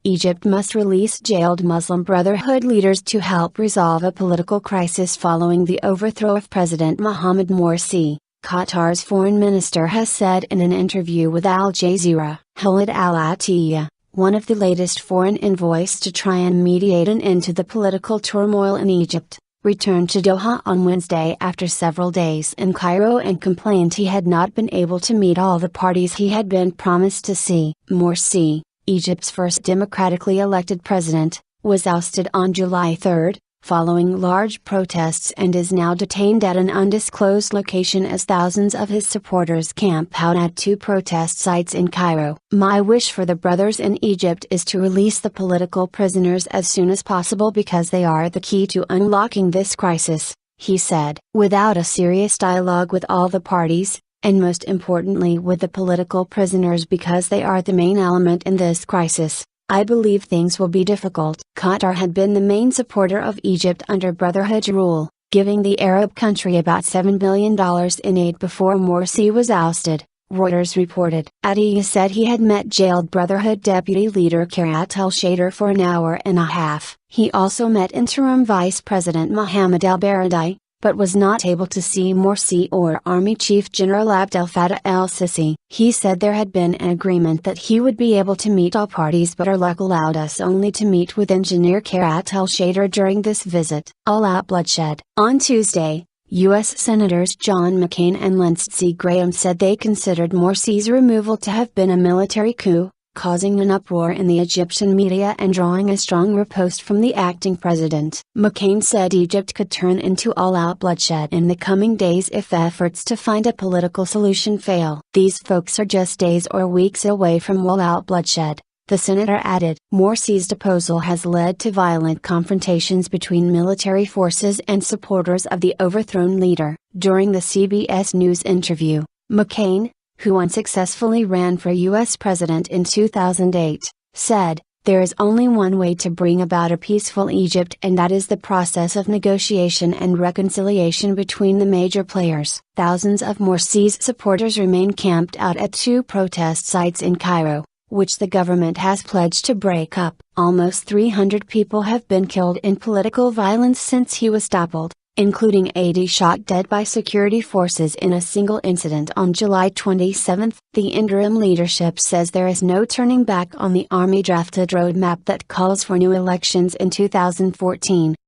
Egypt must release jailed Muslim Brotherhood leaders to help resolve a political crisis following the overthrow of President Mohamed Morsi, Qatar's foreign minister has said in an interview with Al Jazeera. Khaled al-Attiya, one of the latest foreign envoys to try and mediate an end to the political turmoil in Egypt, returned to Doha on Wednesday after several days in Cairo and complained he had not been able to meet all the parties he had been promised to see. Morsi, Egypt's first democratically elected president, was ousted on July 3, following large protests, and is now detained at an undisclosed location as thousands of his supporters camp out at two protest sites in Cairo. "My wish for the brothers in Egypt is to release the political prisoners as soon as possible because they are the key to unlocking this crisis," he said. "Without a serious dialogue with all the parties, and most importantly with the political prisoners because they are the main element in this crisis, I believe things will be difficult." Qatar had been the main supporter of Egypt under Brotherhood rule, giving the Arab country about $7 billion in aid before Morsi was ousted, Reuters reported. Attiya said he had met jailed Brotherhood deputy leader Khaled al-Shader for an hour and a half. He also met interim Vice President Mohamed al-Baradei, but was not able to see Morsi or Army Chief General Abdel Fattah el-Sisi. He said there had been an agreement that he would be able to meet all parties, but our luck allowed us only to meet with engineer Khaled al-Shader during this visit. All-out bloodshed. On Tuesday, U.S. Senators John McCain and Lindsey Graham said they considered Morsi's removal to have been a military coup, causing an uproar in the Egyptian media and drawing a strong riposte from the acting president. McCain said Egypt could turn into all-out bloodshed in the coming days if efforts to find a political solution fail. "These folks are just days or weeks away from all-out bloodshed," the senator added. Morsi's deposal has led to violent confrontations between military forces and supporters of the overthrown leader. During the CBS News interview, McCain, who unsuccessfully ran for U.S. president in 2008, said, "There is only one way to bring about a peaceful Egypt, and that is the process of negotiation and reconciliation between the major players." Thousands of Morsi's supporters remain camped out at two protest sites in Cairo, which the government has pledged to break up. Almost 300 people have been killed in political violence since he was toppled, including 80 shot dead by security forces in a single incident on July 27. The interim leadership says there is no turning back on the army-drafted roadmap that calls for new elections in 2014.